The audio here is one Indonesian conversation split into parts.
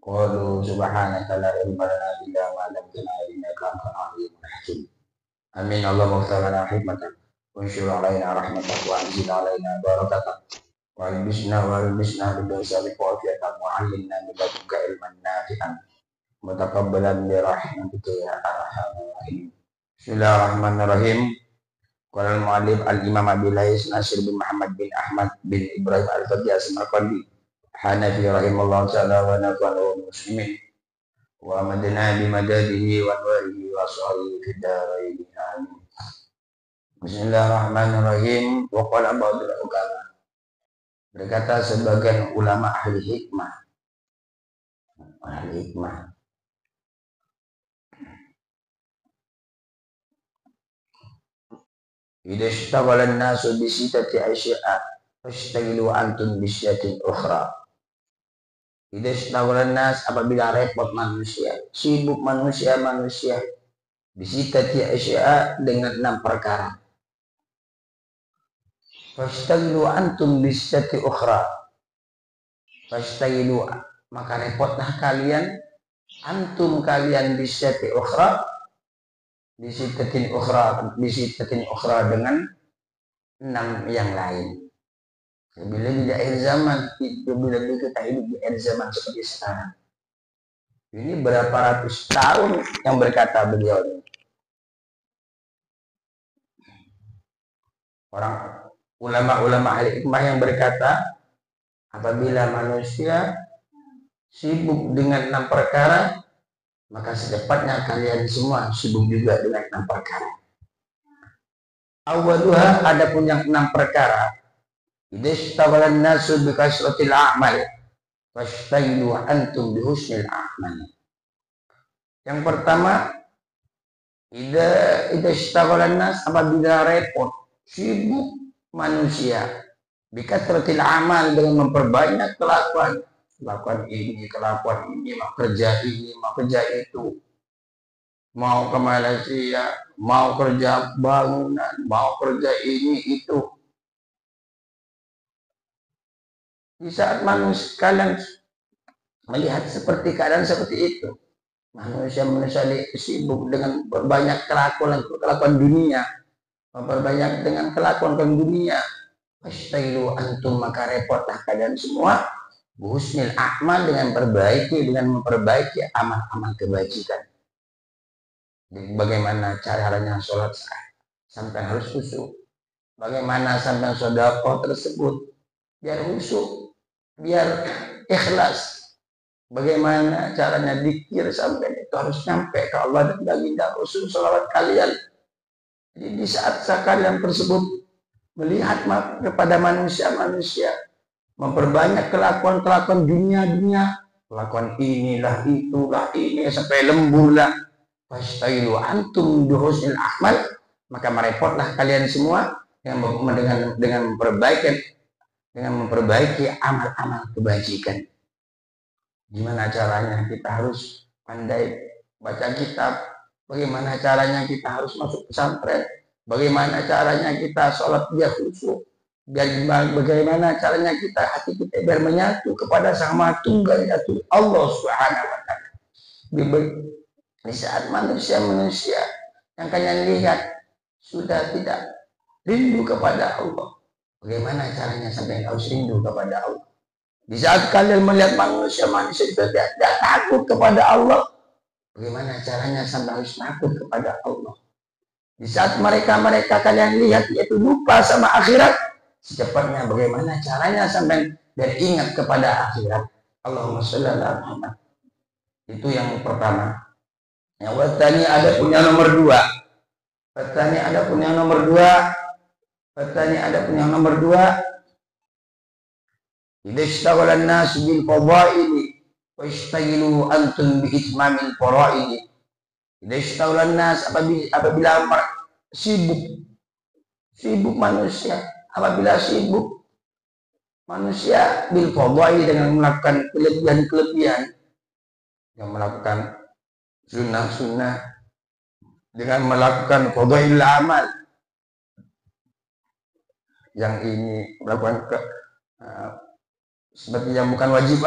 Qalu subhanaka la ilma lana illa ma 'allamtana innaka antal alimul hakim. Amin. Allahumma ighfir lana hikmatak wa anshur alaina rahmatak wa anzil alaina barakatak wa albisna bidawsari qafiyatak wa 'allimna min ladunka ilman nafi'an mutakabbalan bi rahmatika ya arhamar rahim. Bismillahirrahmanirrahim. Qala al-mu'allif al-imam Abi Lais Nasir bin Muhammad bin Ahmad bin Ibrahim al-Fatihi as-Samarqandi Hanafi rahimallahu ta'ala wa nafa'ana wa muslimin wa amadna bi madadihi wa anwarihi wa sahbihi fid dharain amin. Bismillahirrahmanirrahim. Wa qala ba'dul ulama, berkata sebagian ulama ahli hikmah, idza ishtaghala an-nasu bi sittati asya'a fastaghilu antum bi sittin ukhra. Idza ishtaghala an-nas, apabila repot manusia, sibuk manusia bi sittati asya'a dengan 6 perkara. Fastaghilu antum bi sittati ukhra. Fastaghilu, maka repotlah kalian, antum kalian bi sittati ukhra, bi sittatin ukhra dengan 6 yang lain. Bila di akhir zaman, bila kita hidup di akhir zaman seperti sekarang, ini berapa ratus tahun yang berkata beliau ini. Orang ulama-ulama ahli hikmah yang berkata, apabila manusia sibuk dengan 6 perkara, maka secepatnya kalian semua sibuk juga dengan 6 perkara. Awaluha, adapun yang 6 perkara, idastaghalan nasu bi kasratil a'mal fastailu antum bi husnil a'mal. Yang pertama, idastaghalan nas, apabila repot, sibuk manusia bi kasratil a'mal, dengan memperbanyak kelakuan ini, mau kerja ini, mau kerja itu, mau ke Malaysia, mau kerja bangunan, mau kerja ini itu. Di saat manusia, kalian melihat seperti keadaan seperti itu, manusia sibuk dengan banyak kelakuan dunia, memperbanyak dengan kelakuan dunia, fastailu antum, maka repotlah kalian semua husnil a'mal, dengan memperbaiki amal-amal kebajikan. Bagaimana caranya sholat sampai harus khusyuk, bagaimana sampai sedekah tersebut biar khusyuk, biar ikhlas, bagaimana caranya zikir sampai itu harus sampai ke Allah dan baginda Rasul salawat kalian. Jadi di saat kalian tersebut melihat kepada manusia memperbanyak kelakuan dunia, kelakuan inilah itulah ini sampai lembur lah, fastailu antum bi husnil a'mal, maka merepotlah kalian semua dengan memperbaiki amal-amal kebajikan. Gimana caranya? Kita harus pandai baca kitab. Bagaimana caranya kita harus masuk pesantren? Bagaimana caranya kita sholat biar khusyuk? Bagaimana caranya hati kita biar menyatu kepada Sang Maha Tunggal, yaitu Allah Subhanahu wa Ta'ala. Di saat manusia yang kalian lihat sudah tidak rindu kepada Allah, bagaimana caranya sampai harus rindu kepada Allah? Di saat kalian melihat manusia sudah tidak takut kepada Allah, bagaimana caranya sampai harus takut kepada Allah? Di saat mereka kalian lihat yaitu lupa sama akhirat, secepatnya bagaimana caranya sampai beringat kepada akhirat. Allahumma sholli ala Muhammad. Itu yang pertama. Yang bertani ada punya nomor 2. Bertani ada punya nomor 2. Idza ishtaghala an-nas bil fadaili wa ishtaghilu antum bi itmamil faraidi. Idza ishtaghala an-nas, apabila sibuk manusia, bil fadaili, dengan melakukan kelebihan, yang melakukan sunnah, dengan melakukan fadailul amal, yang ini melakukan seperti yang bukan wajib,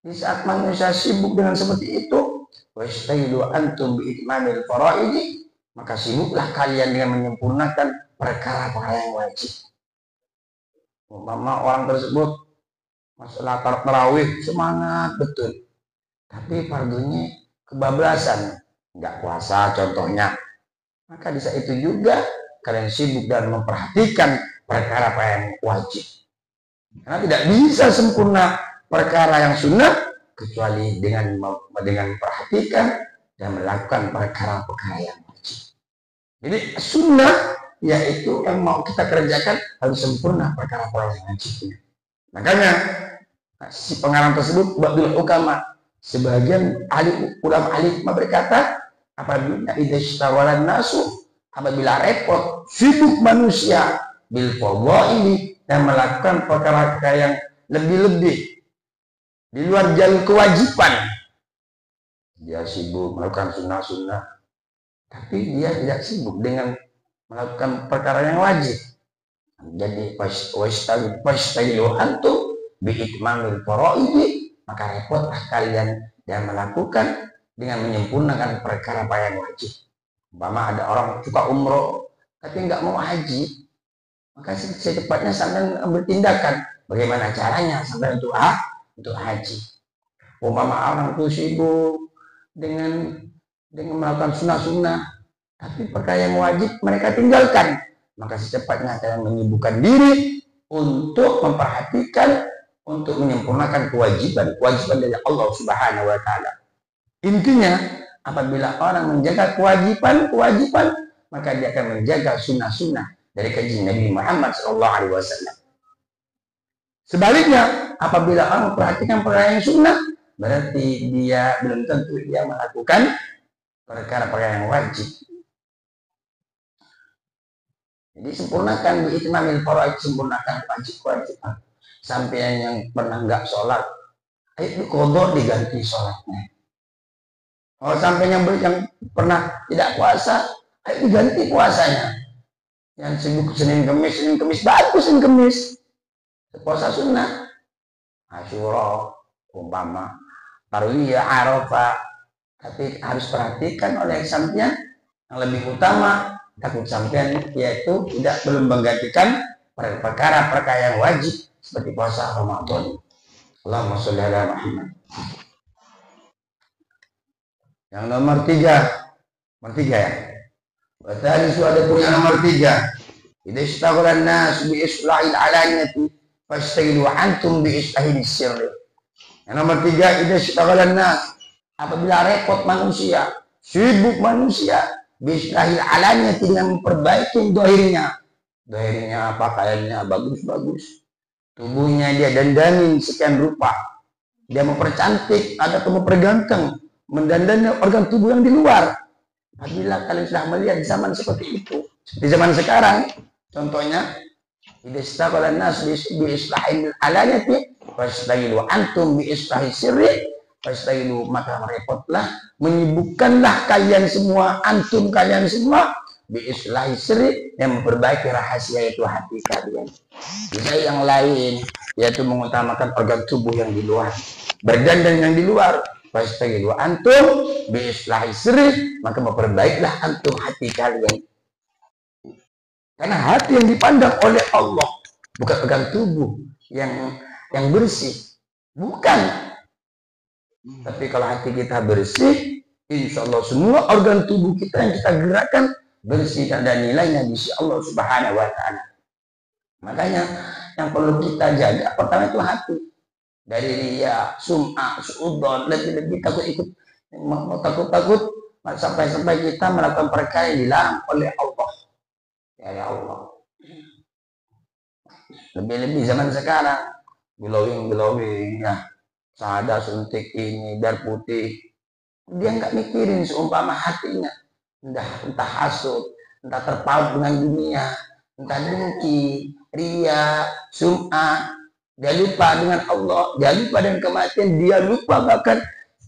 Di saat manusia sibuk dengan seperti itu, wastailu antum bi itmamil faraidi, maka sibuklah kalian dengan menyempurnakan perkara-perkara yang wajib. Umpama orang tersebut masalah tarawih semangat betul, tapi fardunya kebablasan, nggak puasa contohnya, maka di saat itu juga kalian sibuk dan memperhatikan perkara yang wajib. Karena tidak bisa sempurna perkara yang sunnah kecuali dengan memperhatikan dan melakukan perkara-perkara yang wajib. Jadi sunnah yaitu yang mau kita kerjakan harus sempurna perkara-perkara yang wajibnya. Makanya si pengarang tersebut Ba'dul Hukama, sebagian ulama alim berkata, apabila idhashtawalan nasu, apabila repot sibuk manusia bil fadhaili dan melakukan perkara-perkara yang lebih-lebih di luar jalur kewajiban, dia sibuk melakukan sunnah-sunnah, tapi dia tidak sibuk dengan melakukan perkara yang wajib. Jadi wastailu antum bi itmamil faraidi, maka repotlah kalian dan melakukan dengan menyempurnakan perkara yang wajib. Umpama ada orang suka umroh tapi nggak mau haji, maka secepatnya sampai bertindakan bagaimana caranya sampai untuk haji. Umpama orang itu sibuk dengan melakukan sunnah-sunnah, tapi perkara yang wajib mereka tinggalkan, maka secepatnya kalian menyibukkan diri untuk memperhatikan, untuk menyempurnakan kewajiban dari Allah Subhanahu wa Ta'ala. Intinya, apabila orang menjaga kewajiban, maka dia akan menjaga sunnah-sunnah dari kajian Nabi Muhammad SAW. Sebaliknya, apabila orang memperhatikan perkara yang sunnah, berarti dia belum tentu dia melakukan perkara-perkara yang wajib. Jadi sempurnakan bi itmamil faraid, sempurnakan wajib-wajiban. Sampai yang pernah nggak sholat, ayo qadha diganti sholatnya. Kalau sampai yang pernah tidak puasa, ayo diganti puasanya. Yang sibuk Senin Kemis, bagus Senin Kemis. Puasa sunnah, Asyura, umpama, Tarwiyah, Arafah. Tapi harus perhatikan oleh sampean yang lebih utama, takut sampean yaitu belum menggantikan perkara-perkara yang wajib seperti puasa Ramadan. Allahumma sholli ala Muhammad. Yang nomor tiga ya. Tadi sudah punya nomor 3. Idza ishtaghala an-nas bi islahil alaniyati fastailu antum bi islahil sirri. Yang nomor 3, idza ishtaghala an-nas, apabila repot manusia, sibuk manusia bi islahil alaniyati dengan memperbaiki dohirnya. Dohirnya pakaiannya bagus-bagus, tubuhnya dia dandanin sekian rupa, dia mempercantik atau memperganteng, mendandani organ tubuh yang di luar. Apabila kalian sudah melihat zaman seperti itu, seperti zaman sekarang, contohnya, idza nas bi islahil alaniyati fastailu antum bi islahis sirri, fastailu, maka merepotlah, menyibukkanlah kalian semua, antum kalian semua, bi islahis sirri, yang memperbaiki rahasia itu hati kalian. Bisa yang lain, yaitu mengutamakan organ tubuh yang di luar, berdandan yang di luar. Fastailu antum bi islahis sirri, maka memperbaiklah antum hati kalian. Karena hati yang dipandang oleh Allah bukan organ tubuh yang bersih, bukan. Tapi kalau hati kita bersih, insya Allah semua organ tubuh kita yang kita gerakkan bersih dan ada nilainya di sisi Allah Subhanahu wa Ta'ala. Makanya yang perlu kita jaga pertama itu hati. Dari riya, sum'ah, su'udon, lebih-lebih takut sampai kita melakukan perkara yang dilarang oleh Allah. Ya Allah. Lebih-lebih zaman sekarang, glowing ya, sada suntik ini, dar putih, dia nggak mikirin seumpama hatinya, entah hasud, entah terpaut dengan dunia, entah dengki, ria, sum'ah. Dia lupa dengan Allah, dia lupa dengan kematian, dia lupa bahkan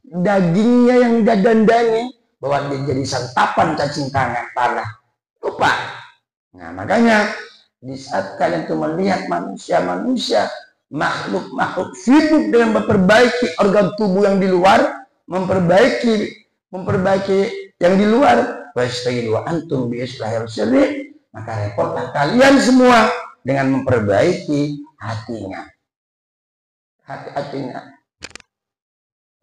dagingnya yang dia dandani, bahwa dia jadi santapan cacing tanah. Lupa. Nah makanya di saat kalian tuh melihat manusia makhluk sibuk dengan memperbaiki organ tubuh yang di luar, memperbaiki yang di luar, wastailu antum bi islahil sirri, maka repotlah kalian semua dengan memperbaiki hatinya. Hati-hatinya.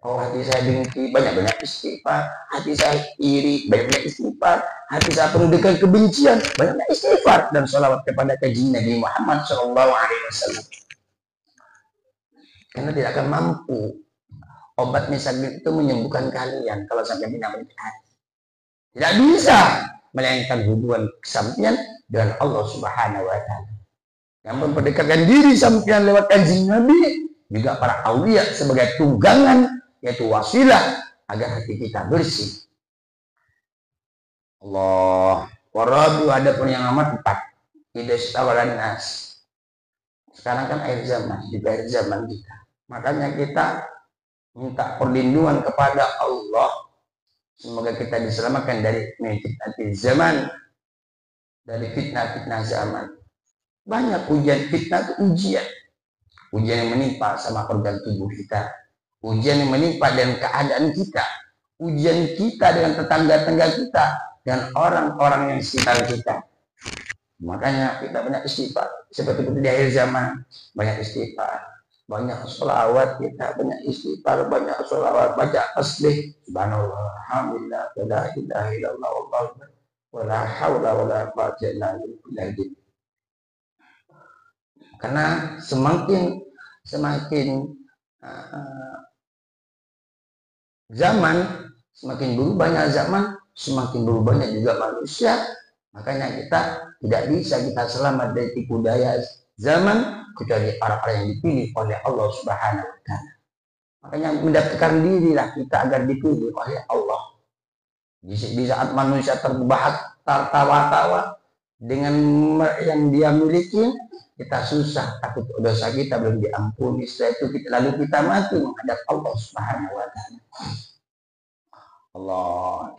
Oh, hati saya dengki, banyak-banyak istighfar. Hati saya iri, banyak-banyak istighfar. Hati saya penuh dengan kebencian, banyak-banyak istighfar. Dan sholawat kepada kajian Nabi Muhammad SAW. Karena tidak akan mampu obat misagir itu menyembuhkan kalian kalau sampai menyambut hati. Tidak bisa melainkan hubungan sampean dengan Allah Subhanahu wa Ta'ala. Yang memperdekatkan diri sampean lewat kajian Nabi, juga para aulia sebagai tunggangan, yaitu wasilah agar hati kita bersih. Allah warabu, ada pun yang amat 4. Idastawalan nas. Sekarang kan akhir zaman, di akhir zaman kita. Makanya kita minta perlindungan kepada Allah. Semoga kita diselamatkan dari fitnah zaman, dari fitnah-fitnah zaman. Banyak ujian, fitnah itu ujian. Ujian yang menimpa sama organ tubuh kita. Ujian yang menimpa dengan keadaan kita. Ujian kita dengan tetangga-tetangga kita. Dan orang-orang yang sekitar kita. Makanya kita banyak istighfar. Seperti itu di akhir zaman. Banyak istighfar. Banyak sholawat kita. Banyak istighfar. Banyak sholawat. Baca tasbih. Subhanallah. Alhamdulillah. La ilaha illallah. Wallahu akbar. Wala hawla wala quwwata illa billah. Karena semakin zaman, semakin berubahnya zaman, semakin berubahnya juga manusia. Makanya kita tidak bisa kita selamat dari tipu daya zaman kecuali orang-orang yang dipilih oleh Allah Subhanahu wa Ta'ala. Makanya mendaftarkan dirilah kita agar dipilih oleh Allah. Di saat manusia tertawa-tawa dengan yang dia miliki, kita susah, takut dosa kita belum diampuni. Setelah itu lalu kita mati menghadap Allah Subhanahu wa Ta'ala. Allah.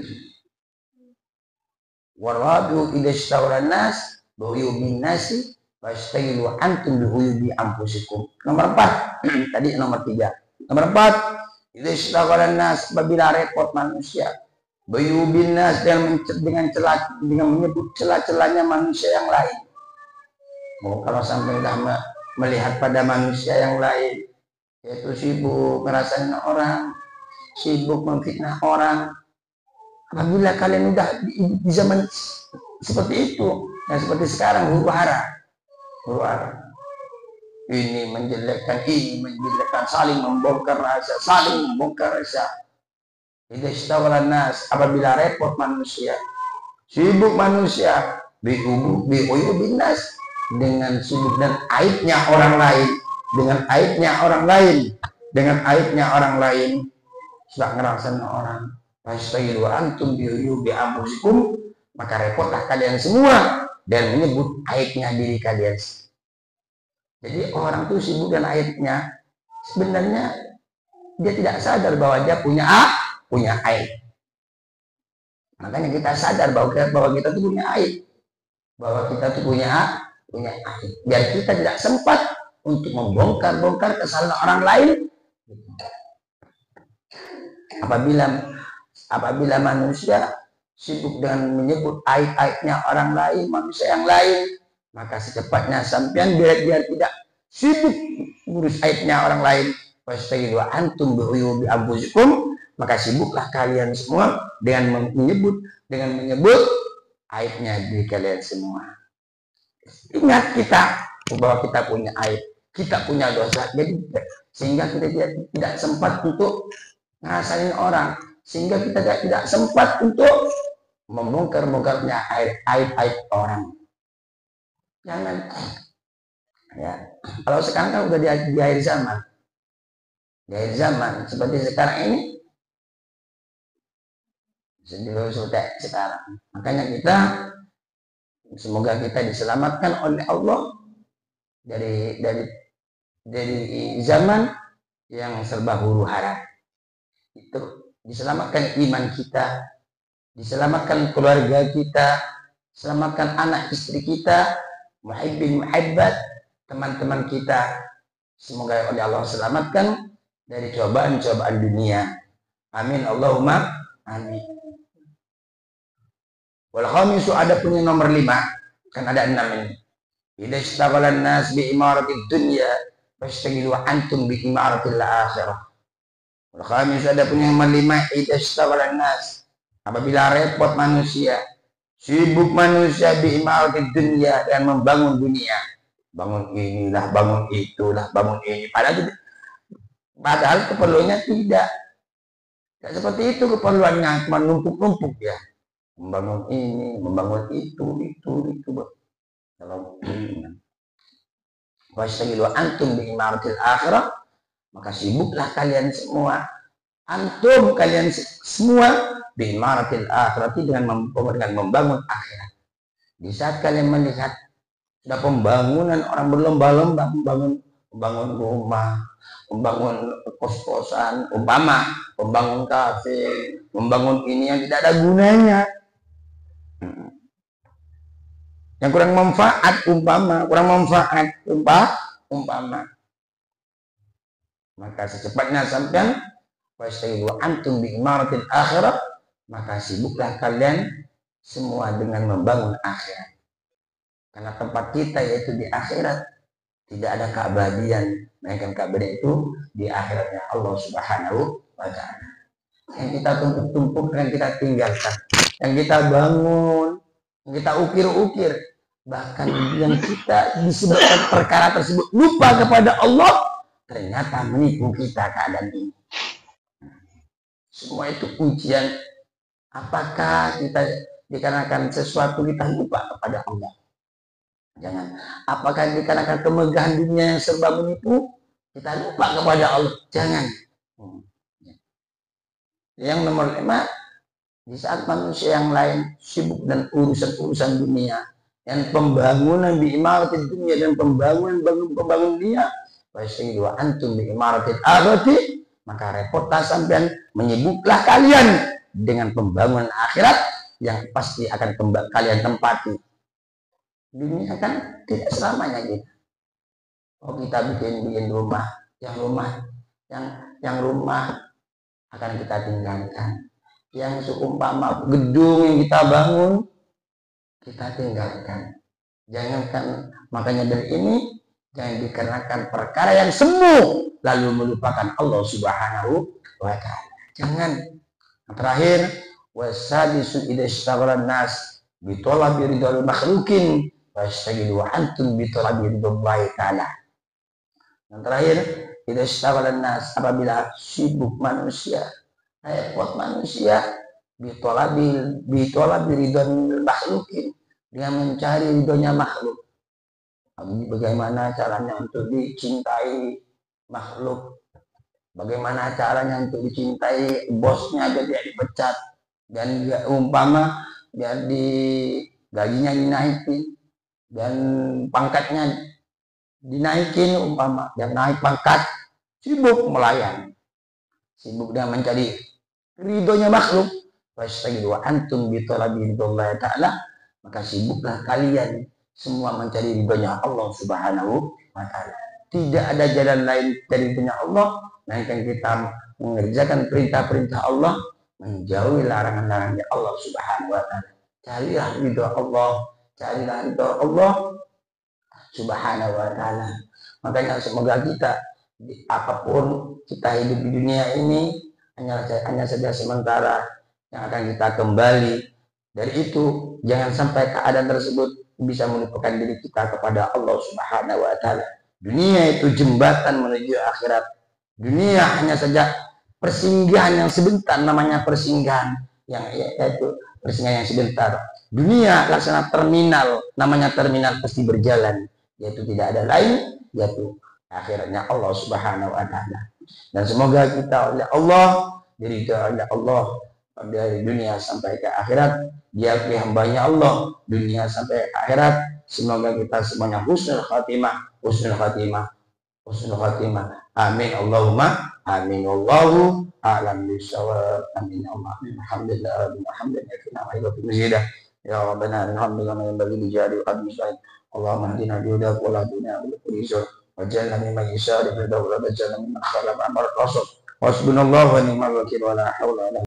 Warabu idastawran nas buyubin nasi wastailu antum bihuyubi anfusikum. Nomor 4. Tadi nomor 3. Nomor 4, idastawran nas, apabila repot manusia, buyubin nas, dengan menyebut celah-celahnya manusia yang lain. Kalau sampai dah melihat pada manusia yang lain, yaitu sibuk ngerasain orang, sibuk memfitnah orang. Apabila kalian udah di zaman seperti itu, yang seperti sekarang, huru hara. Ini menjelekkan, saling membongkar rasa. Idastawlan nas, apabila repot manusia, sibuk manusia, bihuyubin nas, dengan sudut dan aibnya orang lain, sudah ngerasain orang. Fastailu antum biyubi amrusikum, maka repotlah kalian semua dan menyebut aibnya diri kalian. Jadi orang itu sibuk dengan aibnya, sebenarnya dia tidak sadar bahwa dia punya aib. Makanya kita sadar bahwa kita itu punya aib, biar kita tidak sempat untuk membongkar kesalahan orang lain. Apabila manusia sibuk dengan menyebut aib-aibnya orang lain, manusia yang lain, maka secepatnya sampean biar tidak sibuk ngurus aibnya orang lain. Wastailu antum bihuyubi anfusikum, maka sibuklah kalian semua dengan menyebut aibnya diri kalian semua. Ingat kita bahwa kita punya aib, kita punya dosa, jadi sehingga kita tidak sempat untuk ngasain orang, sehingga kita tidak sempat untuk membongkar-bongkarnya aib orang. Jangan ya. Kalau sekarang kan udah di akhir zaman, seperti sekarang ini, sekarang. Makanya kita semoga kita diselamatkan oleh Allah dari zaman yang serba huru hara. Itu diselamatkan iman kita, diselamatkan keluarga kita, selamatkan anak istri kita, muhibbin muhibbat, teman-teman kita, Semoga oleh Allah selamatkan dari cobaan-cobaan dunia. Amin Allahumma amin. Wal khamisu, ada punya nomor 5, kan ada 6 ini. Idza ishtaghala an-nas bi imaratid dunya fastaghilu antum bi imaratil akhirah. Wal khamisu, ada punya nomor 5, idza ishtaghala an-nas, apabila repot manusia, sibuk manusia bi imaratid dunya, dan membangun dunia. Bangun inilah, bangun itulah, bangun ini. Padahal keperluannya tidak seperti itu. Keperluannya cuma numpuk-numpuk ya. Membangun ini, membangun itu. Kalau wastagilu antum bi imaratil akhirah, maka sibuklah kalian semua. Antum, kalian semua bi imaratil akhirah, dengan membangun akhirat. Di saat kalian melihat sudah pembangunan, orang berlomba-lomba membangun rumah, membangun kos-kosan, membangun kafe, membangun ini yang tidak ada gunanya, yang kurang manfaat, umpama, maka secepatnya sampean wastaidu antum bi imaratil akhirah, maka sibuklah kalian semua dengan membangun akhirat. Karena tempat kita yaitu di akhirat, tidak ada keabadian, melainkan keabadian itu di akhiratnya Allah Subhanahu wa ta'ala. Yang kita tumpuk-tumpuk, yang kita tinggalkan, yang kita bangun, yang kita ukir-ukir, bahkan yang kita disebabkan perkara tersebut lupa kepada Allah, ternyata menipu kita keadaan ini. Semua itu ujian. Apakah kita dikarenakan sesuatu kita lupa kepada Allah? Jangan. Apakah dikarenakan kemegahan dunia yang serba menipu, kita lupa kepada Allah? Jangan. Yang nomor 5, di saat manusia yang lain sibuk dan urusan-urusan dunia, dan pembangunan di imaratil dunia, dan pembangun dunia, wastaidu antum bi imaratil akhirati, maka repotlah sampean, menyibuklah kalian dengan pembangunan akhirat yang pasti akan kalian tempati. Dunia kan tidak selamanya gitu. Oh, kita bikin rumah, yang rumah akan kita tinggalkan. Yang seumpama gedung yang kita bangun, kita tinggalkan. Jangankan, makanya dari ini jangan dikarenakan perkara yang semu lalu melupakan Allah Subhanahu wa ta'ala. Jangan. Yang terakhir, wasadisu idza ishtaghala nas bi talabi ridal makhluqin wastagilu antum bi talabi ridallahi ta'ala. Yang terakhir, idza ishtaghala nas, apabila sibuk manusia, repot manusia, bitolabi ridon makhlukin, dengan mencari ridhonya makhluk. Bagaimana caranya untuk dicintai makhluk? Bagaimana caranya untuk dicintai bosnya aja dia dipecat, dan umpama biar gajinya dinaikin dan pangkatnya dinaikin, umpama biar naik pangkat, sibuk melayani, sibuk dengan mencari ridhonya makhluk. Wastagilu antum bi talabi ridallahi ta'ala, maka sibuklah kalian semua mencari ridhonya Allah Subhanahu wa ta'ala. Tidak ada jalan lain dari ridhonya Allah, melainkan kita mengerjakan perintah-perintah Allah, menjauhi larangan-larangan Allah Subhanahu wa ta'ala. Carilah ridho Allah Subhanahu wa ta'ala. Makanya semoga kita, apapun kita hidup di dunia ini, hanya saja sementara, yang akan kita kembali. Dari itu jangan sampai keadaan tersebut bisa melupakan diri kita kepada Allah Subhanahu wa ta'ala. Dunia itu jembatan menuju akhirat. Dunia hanya saja persinggahan yang sebentar, namanya persinggahan, yaitu persinggahan yang sebentar. Dunia laksana terminal, namanya terminal pasti berjalan, yaitu tidak ada lain, yaitu akhiratnya Allah Subhanahu wa ta'ala. Dan semoga kita oleh Allah, diridhoi oleh Allah dari dunia sampai ke akhirat, diakui hambanya Allah dunia sampai akhirat. Semoga kita semuanya husnul khatimah. Amin Allahumma amin. Wallahu a'lam bishawab. Amin Allah. Alhamdulillah ya Rabbana alhamdulillah yang bagi dijadi Allahumma hadina bihudak wa la dunya bil waj'alna mimman yusari'u fil khairat waj'alna mimman khalaqa amra rasul. Hasbunallahu wa ni'mal wakil wa la haula wa la